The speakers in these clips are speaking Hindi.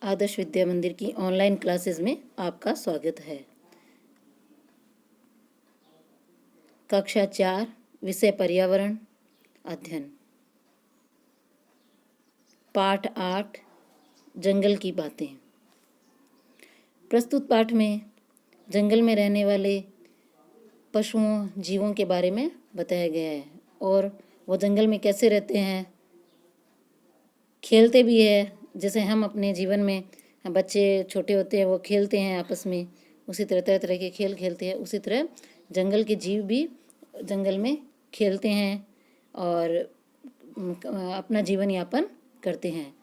आदर्श विद्या मंदिर की ऑनलाइन क्लासेस में आपका स्वागत है। कक्षा 4 विषय पर्यावरण अध्ययन, पाठ 8 जंगल की बातें। प्रस्तुत पाठ में जंगल में रहने वाले पशुओं जीवों के बारे में बताया गया है और वो जंगल में कैसे रहते हैं, खेलते भी है। जैसे हम अपने जीवन में बच्चे छोटे होते हैं वो खेलते हैं आपस में, उसी तरह तरह तरह के खेल खेलते हैं। उसी तरह जंगल के जीव भी जंगल में खेलते हैं और अपना जीवन यापन करते हैं।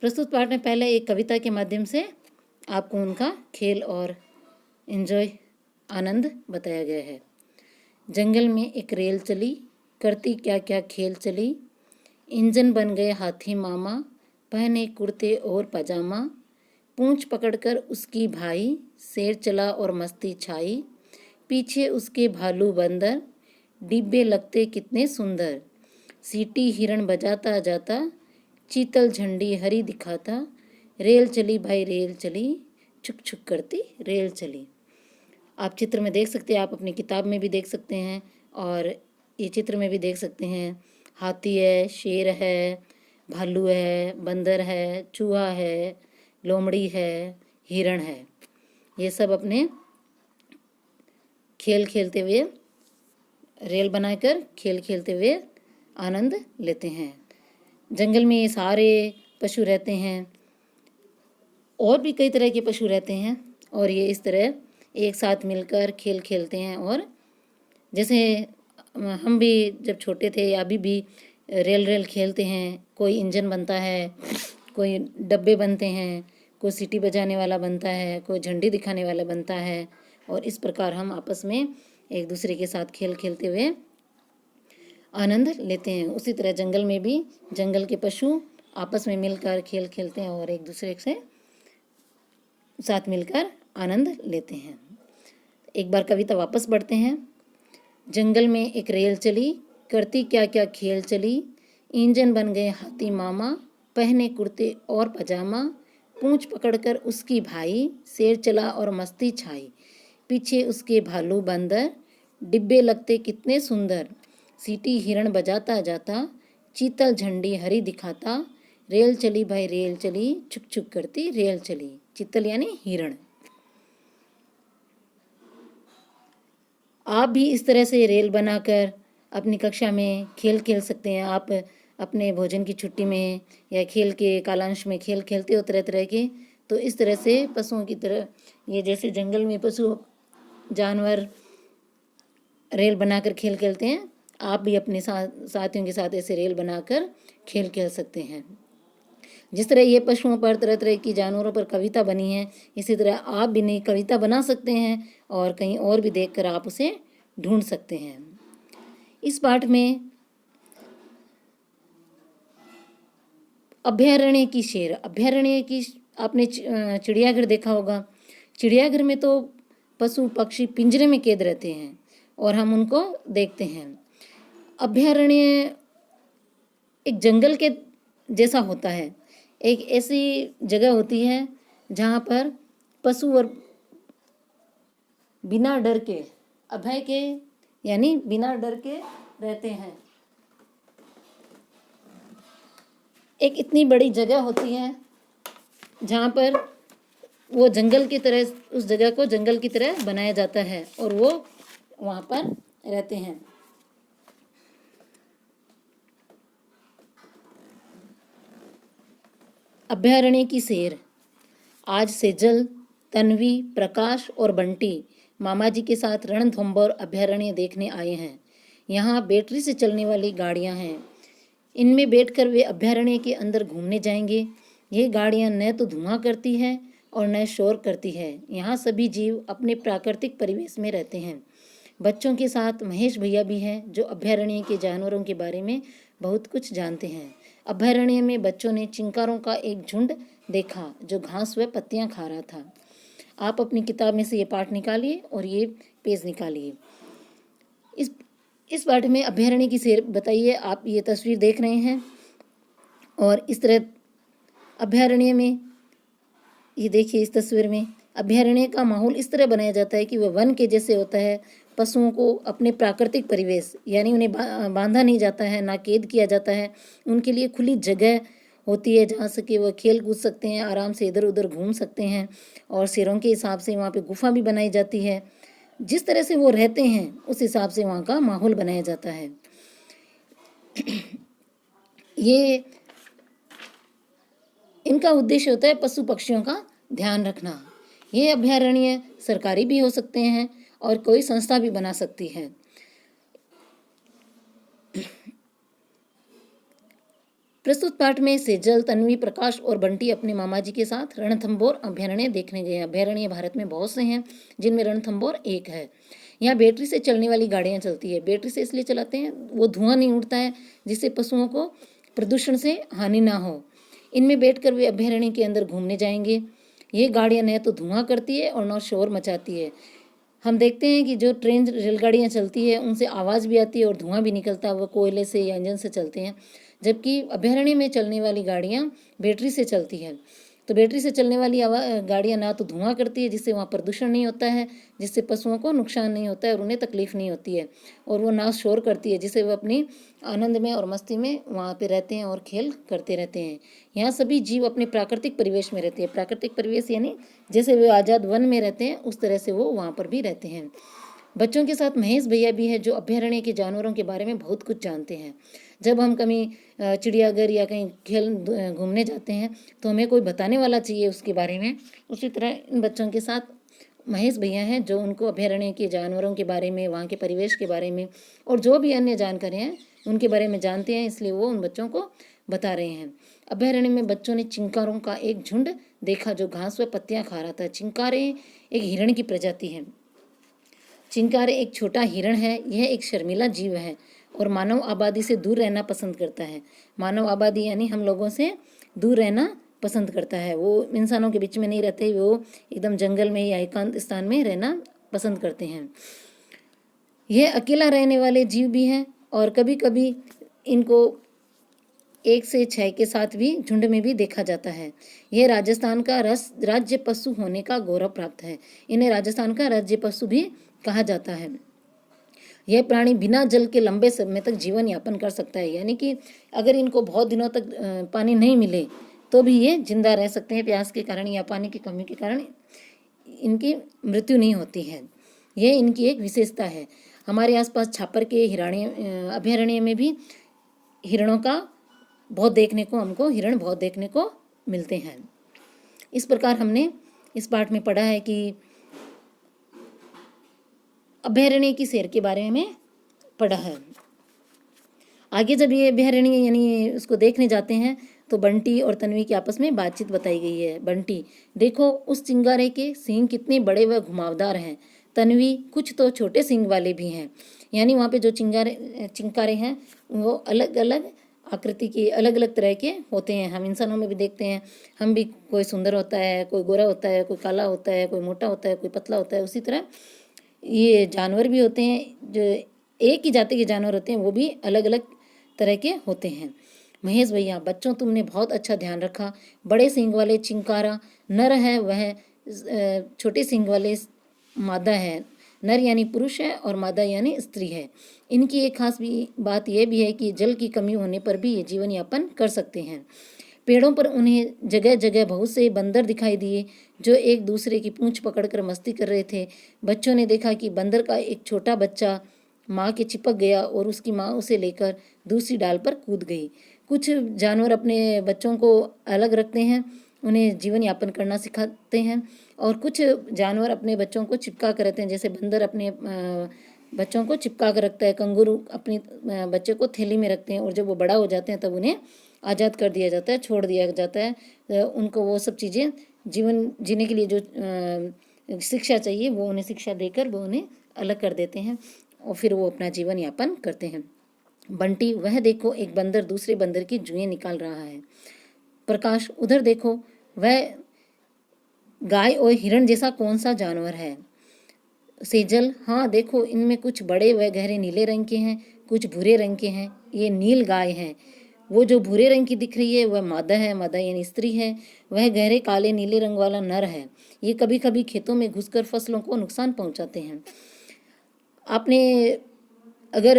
प्रस्तुत पाठ में पहले एक कविता के माध्यम से आपको उनका खेल और एंजॉय आनंद बताया गया है। जंगल में एक रेल चली, करती क्या क्या खेल चली, इंजन बन गए हाथी मामा, पहने कुर्ते और पजामा, पूंछ पकड़कर उसकी भाई, शेर चला और मस्ती छाई, पीछे उसके भालू बंदर, डिब्बे लगते कितने सुंदर, सीटी हिरण बजाता जाता, चीतल झंडी हरी दिखाता, रेल चली भाई रेल चली, छुक छुक करती रेल चली। आप चित्र में देख सकते हैं, आप अपनी किताब में भी देख सकते हैं और ये चित्र में भी देख सकते हैं। हाथी है, शेर है, भालू है, बंदर है, चूहा है, लोमड़ी है, हिरण है। ये सब अपने खेल खेलते हुए, रेल बनाकर खेल खेलते हुए आनंद लेते हैं। जंगल में ये सारे पशु रहते हैं, और भी कई तरह के पशु रहते हैं और ये इस तरह एक साथ मिलकर खेल खेलते हैं। और जैसे हम भी जब छोटे थे या अभी भी रेल रेल खेलते हैं, कोई इंजन बनता है, कोई डब्बे बनते हैं, कोई सीटी बजाने वाला बनता है, कोई झंडी दिखाने वाला बनता है और इस प्रकार हम आपस में एक दूसरे के साथ खेल खेलते हुए आनंद लेते हैं। उसी तरह जंगल में भी जंगल के पशु आपस में मिलकर खेल खेलते हैं और एक दूसरे से साथ मिलकर आनंद लेते हैं। एक बार कविता वापस पढ़ते हैं। जंगल में एक रेल चली, करती क्या क्या खेल चली, इंजन बन गए हाथी मामा, पहने कुर्ते और पजामा, पूंछ पकड़कर उसकी भाई, शेर चला और मस्ती छाई, पीछे उसके भालू बंदर, डिब्बे लगते कितने सुंदर, सीटी हिरण बजाता जाता, चीतल झंडी हरी दिखाता, रेल चली भाई रेल चली, छुक छुक करती रेल चली। चीतल यानी हिरण। आप भी इस तरह से रेल बनाकर अपनी कक्षा में खेल खेल सकते हैं। आप अपने भोजन की छुट्टी में या खेल के कालांश में खेल खेलते हो तरह तरह के, तो इस तरह से पशुओं की तरह, ये जैसे जंगल में पशु जानवर रेल बनाकर खेल खेलते हैं, आप भी अपने साथियों के साथ ऐसे रेल बनाकर खेल खेल सकते हैं। जिस तरह ये पशुओं पर, तरह तरह की जानवरों पर कविता बनी है, इसी तरह आप भी नई कविता बना सकते हैं और कहीं और भी देखकर आप उसे ढूंढ सकते हैं। इस पाठ में अभयारण्य की शेर, अभयारण्य की आपने चिड़ियाघर देखा होगा। चिड़ियाघर में तो पशु पक्षी पिंजरे में कैद रहते हैं और हम उनको देखते हैं। अभयारण्य एक जंगल के जैसा होता है, एक ऐसी जगह होती है जहाँ पर पशु और बिना डर के, अभय के यानी बिना डर के रहते हैं। एक इतनी बड़ी जगह होती है जहाँ पर वो जंगल की तरह, उस जगह को जंगल की तरह बनाया जाता है और वो वहाँ पर रहते हैं। अभयारण्य की शेर। आज सेजल, तन्वी, प्रकाश और बंटी मामा जी के साथ रणथंभौर अभयारण्य देखने आए हैं। यहाँ बैटरी से चलने वाली गाड़ियाँ हैं। इनमें बैठकर वे अभयारण्य के अंदर घूमने जाएंगे। ये गाड़ियाँ न तो धुआं करती है और न शोर करती है। यहाँ सभी जीव अपने प्राकृतिक परिवेश में रहते हैं। बच्चों के साथ महेश भैया भी हैं जो अभयारण्य के जानवरों के बारे में बहुत कुछ जानते हैं। अभयारण्य में बच्चों ने चिंकारों का एक झुंड देखा जो घास व पत्तियां खा रहा था। आप अपनी किताब में से ये पाठ निकालिए और ये पेज निकालिए। इस पाठ में अभयारण्य की शेर बताइए। आप ये तस्वीर देख रहे हैं और इस तरह अभयारण्य में ये देखिए इस तस्वीर में अभयारण्य का माहौल इस तरह बनाया जाता है कि वह वन के जैसे होता है। पशुओं को अपने प्राकृतिक परिवेश यानी उन्हें बांधा नहीं जाता है, ना कैद किया जाता है। उनके लिए खुली जगह होती है जहाँ से कि वह खेल कूद सकते हैं, आराम से इधर उधर घूम सकते हैं। और शेरों के हिसाब से वहाँ पे गुफा भी बनाई जाती है। जिस तरह से वो रहते हैं उस हिसाब से वहाँ का माहौल बनाया जाता है। ये इनका उद्देश्य होता है पशु पक्षियों का ध्यान रखना। ये अभयारण्य सरकारी भी हो सकते हैं और कोई संस्था भी बना सकती है। प्रस्तुत पाठ में सेजल, तन्वी, प्रकाश और बंटी अपने मामा जी के साथ रणथंभौर अभयारण्य देखने गए हैं। अभयारण्य भारत में बहुत से हैं जिनमें रणथंभौर एक है। यहाँ बैटरी से चलने वाली गाड़ियाँ चलती है। बैटरी से इसलिए चलाते हैं, वो धुआं नहीं उड़ता है जिससे पशुओं को प्रदूषण से हानि ना हो। इनमें बैठकर वे अभयारण्य के अंदर घूमने जाएंगे। ये गाड़ियाँ न तो धुआं करती है और न शोर मचाती है। हम देखते हैं कि जो ट्रेन रेलगाड़ियाँ चलती है उनसे आवाज़ भी आती है और धुआं भी निकलता है, वो कोयले से या इंजन से चलते हैं। जबकि अभयारण्य में चलने वाली गाड़ियाँ बैटरी से चलती है। तो बैटरी से चलने वाली गाड़ियाँ ना तो धुआं करती है जिससे वहाँ प्रदूषण नहीं होता है, जिससे पशुओं को नुकसान नहीं होता है और उन्हें तकलीफ नहीं होती है। और वो ना शोर करती है जिससे वो अपनी आनंद में और मस्ती में वहाँ पे रहते हैं और खेल करते रहते हैं। यहाँ सभी जीव अपने प्राकृतिक परिवेश में रहते हैं। प्राकृतिक परिवेश यानी जैसे वे आज़ाद वन में रहते हैं उस तरह से वो वहाँ पर भी रहते हैं। बच्चों के साथ महेश भैया भी है जो अभयारण्य के जानवरों के बारे में बहुत कुछ जानते हैं। जब हम कहीं चिड़ियाघर या कहीं खेल घूमने जाते हैं तो हमें कोई बताने वाला चाहिए उसके बारे में। उसी तरह इन बच्चों के साथ महेश भैया हैं जो उनको अभयारण्य के जानवरों के बारे में, वहाँ के परिवेश के बारे में और जो भी अन्य जानकारी हैं उनके बारे में जानते हैं, इसलिए वो उन बच्चों को बता रहे हैं। अभयारण्य में बच्चों ने चिंकारों का एक झुंड देखा जो घास व पत्तियां खा रहा था। चिंकारे एक हिरण की प्रजाति है। चिंकारे एक छोटा हिरण है। यह एक शर्मीला जीव है और मानव आबादी से दूर रहना पसंद करता है। मानव आबादी यानी हम लोगों से दूर रहना पसंद करता है। वो इंसानों के बीच में नहीं रहते, वो एकदम जंगल में या एकांत स्थान में रहना पसंद करते हैं। यह अकेला रहने वाले जीव भी हैं और कभी कभी इनको 1 से 6 के साथ भी झुंड में भी देखा जाता है। यह राजस्थान का राज्य पशु होने का गौरव प्राप्त है। इन्हें राजस्थान का राज्य पशु भी कहा जाता है। यह प्राणी बिना जल के लंबे समय तक जीवन यापन कर सकता है, यानी कि अगर इनको बहुत दिनों तक पानी नहीं मिले तो भी ये जिंदा रह सकते हैं। प्यास के कारण या पानी की कमी के कारण इनकी मृत्यु नहीं होती है। यह इनकी एक विशेषता है। हमारे आसपास छापर के अभयारण्य में भी हिरणों का हमको हिरण बहुत देखने को मिलते हैं। इस प्रकार हमने इस पाठ में पढ़ा है कि अभयारण्य की सैर के बारे में पढ़ा है। आगे जब ये अभयारण्य यानी उसको देखने जाते हैं तो बंटी और तन्वी की आपस में बातचीत बताई गई है। बंटी, देखो उस चिंगारे के सींग कितने बड़े व घुमावदार हैं। तन्वी, कुछ तो छोटे सींग वाले भी हैं। यानी वहाँ पे जो चिंकारे हैं वो अलग अलग आकृति के, अलग अलग तरह के होते हैं। हम इंसानों में भी देखते हैं, हम भी कोई सुंदर होता है, कोई गोरा होता है, कोई काला होता है, कोई मोटा होता है, कोई पतला होता है। उसी तरह ये जानवर भी होते हैं, जो एक ही जाति के जानवर होते हैं वो भी अलग अलग तरह के होते हैं। महेश भैया, बच्चों तुमने बहुत अच्छा ध्यान रखा। बड़े सींग वाले चिंकारा नर है, वह छोटे सींग वाले मादा है। नर यानी पुरुष है और मादा यानी स्त्री है। इनकी एक खास बात यह भी है कि जल की कमी होने पर भी ये जीवन यापन कर सकते हैं। पेड़ों पर उन्हें जगह जगह बहुत से बंदर दिखाई दिए जो एक दूसरे की पूंछ पकड़कर मस्ती कर रहे थे। बच्चों ने देखा कि बंदर का एक छोटा बच्चा माँ के चिपक गया और उसकी माँ उसे लेकर दूसरी डाल पर कूद गई। कुछ जानवर अपने बच्चों को अलग रखते हैं, उन्हें जीवन यापन करना सिखाते हैं, और कुछ जानवर अपने बच्चों को चिपका कर रखते हैं। जैसे बंदर अपने बच्चों को चिपका कर रखता है, कंगारू अपने बच्चे को थैली में रखते हैं और जब वो बड़ा हो जाते हैं तब उन्हें आज़ाद कर दिया जाता है, छोड़ दिया जाता है। उनको वो सब चीज़ें जीवन जीने के लिए जो शिक्षा चाहिए वो उन्हें शिक्षा देकर वो उन्हें अलग कर देते हैं और फिर वो अपना जीवन यापन करते हैं। बंटी, वह देखो एक बंदर दूसरे बंदर की जुएं निकाल रहा है। प्रकाश, उधर देखो वह गाय और हिरण जैसा कौन सा जानवर है। सेजल, हाँ देखो इनमें कुछ बड़े व गहरे नीले रंग के हैं, कुछ भूरे रंग के हैं। ये नील गाय हैं। वो जो भूरे रंग की दिख रही है वह मादा है, मादा यानी स्त्री है। वह गहरे काले नीले रंग वाला नर है। ये कभी कभी खेतों में घुसकर फसलों को नुकसान पहुंचाते हैं। आपने अगर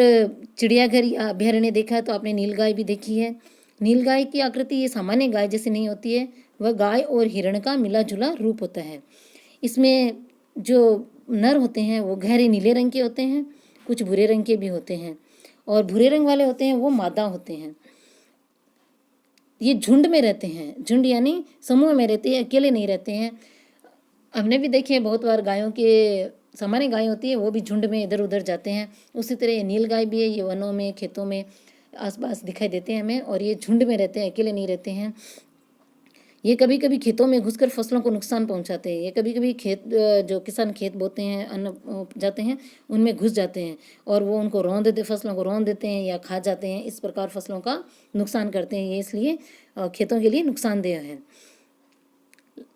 चिड़ियाघर या अभयारण्य देखा है तो आपने नीलगाय भी देखी है। नीलगाय की आकृति ये सामान्य गाय जैसी नहीं होती है, वह गाय और हिरण का मिला जुला रूप होता है। इसमें जो नर होते हैं वो गहरे नीले रंग के होते हैं, कुछ भूरे रंग के भी होते हैं, और भूरे रंग वाले होते हैं वो मादा होते हैं। ये झुंड में रहते हैं, झुंड यानी समूह में रहते हैं, अकेले नहीं रहते हैं। हमने भी देखे बहुत बार गायों के, सामान्य गाय होती है वो भी झुंड में इधर उधर जाते हैं। उसी तरह ये नील गाय भी है, ये वनों में खेतों में आसपास दिखाई देते हैं हमें, और ये झुंड में रहते हैं, अकेले नहीं रहते हैं। ये कभी कभी खेतों में घुसकर फसलों को नुकसान पहुंचाते हैं। ये कभी कभी खेत, जो किसान खेत बोते हैं, अन्न जाते हैं, उनमें घुस जाते हैं और वो उनको रौंद देते, फसलों को रौंद देते हैं या खा जाते हैं। इस प्रकार फसलों का नुकसान करते हैं। ये इसलिए खेतों के लिए नुकसानदेह है।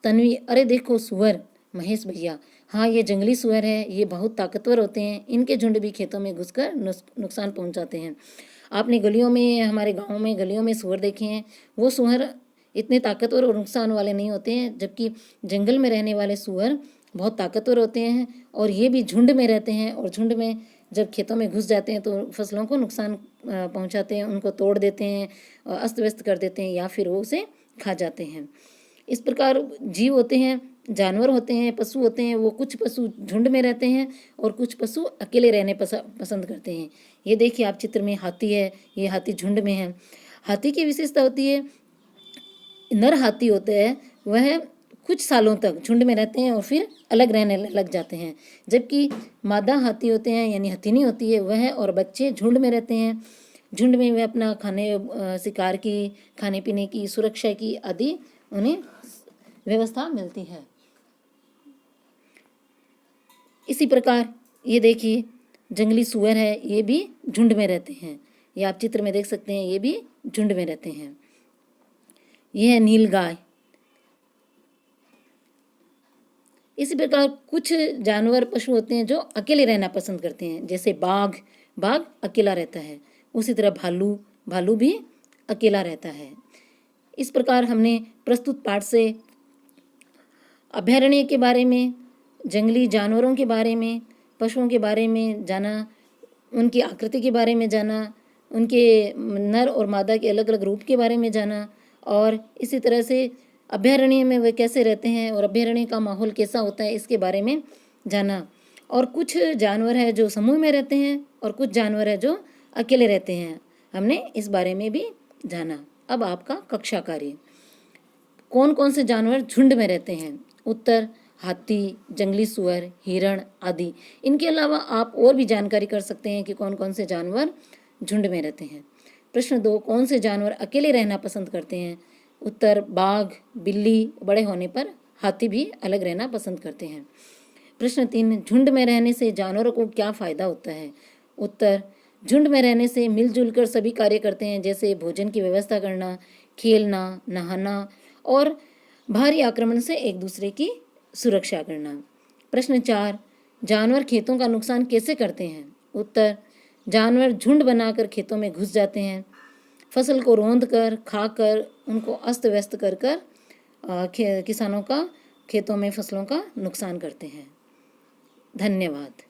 तन्वी, अरे देखो सुअर। महेश भैया, हाँ ये जंगली सुअर है, ये बहुत ताकतवर होते हैं। इनके झुंड भी खेतों में घुसकर नुकसान पहुंचाते हैं। आपने गलियों में, हमारे गाँव में गलियों में सुअर देखे हैं। वो सुअर इतने ताकतवर और नुकसान वाले नहीं होते हैं, जबकि जंगल में रहने वाले सुअर बहुत ताकतवर होते हैं और ये भी झुंड में रहते हैं। और झुंड में जब खेतों में घुस जाते हैं तो फसलों को नुकसान पहुंचाते हैं, उनको तोड़ देते हैं, अस्त व्यस्त कर देते हैं या फिर वो उसे खा जाते हैं। इस प्रकार जीव होते हैं, जानवर होते हैं, पशु होते हैं। वो कुछ पशु झुंड में रहते हैं और कुछ पशु अकेले रहने पसंद करते हैं। ये देखिए आप चित्र में हाथी है, ये हाथी झुंड में है। हाथी की विशेषता होती है, नर हाथी होते हैं वह कुछ सालों तक झुंड में रहते हैं और फिर अलग रहने लग जाते हैं, जबकि मादा हाथी होते हैं यानी हथिनी होती है, वह और बच्चे झुंड में रहते हैं। झुंड में वह अपना शिकार की, खाने पीने की, सुरक्षा की आदि उन्हें व्यवस्था मिलती है। इसी प्रकार ये देखिए जंगली सुअर है, ये भी झुंड में रहते हैं। ये आप चित्र में देख सकते हैं, ये भी झुंड में रहते हैं। यह है नीलगाय। इसी प्रकार कुछ जानवर, पशु होते हैं जो अकेले रहना पसंद करते हैं, जैसे बाघ। बाघ अकेला रहता है। उसी तरह भालू, भालू भी अकेला रहता है। इस प्रकार हमने प्रस्तुत पाठ से अभयारण्य के बारे में, जंगली जानवरों के बारे में, पशुओं के बारे में जाना, उनकी आकृति के बारे में जाना, उनके नर और मादा के अलग अलग रूप के बारे में जाना, और इसी तरह से अभयारण्य में वे कैसे रहते हैं और अभयारण्य का माहौल कैसा होता है इसके बारे में जाना। और कुछ जानवर है जो समूह में रहते हैं और कुछ जानवर है जो अकेले रहते हैं, हमने इस बारे में भी जाना। अब आपका कक्षा कार्य, कौन कौन से जानवर झुंड में रहते हैं? उत्तर, हाथी, जंगली सुअर, हिरण आदि। इनके अलावा आप और भी जानकारी कर सकते हैं कि कौन कौन से जानवर झुंड में रहते हैं। प्रश्न 2, कौन से जानवर अकेले रहना पसंद करते हैं? उत्तर, बाघ, बिल्ली, बड़े होने पर हाथी भी अलग रहना पसंद करते हैं। प्रश्न 3, झुंड में रहने से जानवरों को क्या फायदा होता है? उत्तर, झुंड में रहने से मिलजुल कर सभी कार्य करते हैं, जैसे भोजन की व्यवस्था करना, खेलना, नहाना और बाहरी आक्रमण से एक दूसरे की सुरक्षा करना। प्रश्न 4, जानवर खेतों का नुकसान कैसे करते हैं? उत्तर, जानवर झुंड बनाकर खेतों में घुस जाते हैं, फसल को रौंद कर, खाकर, उनको अस्त व्यस्त कर किसानों का खेतों में फसलों का नुकसान करते हैं। धन्यवाद।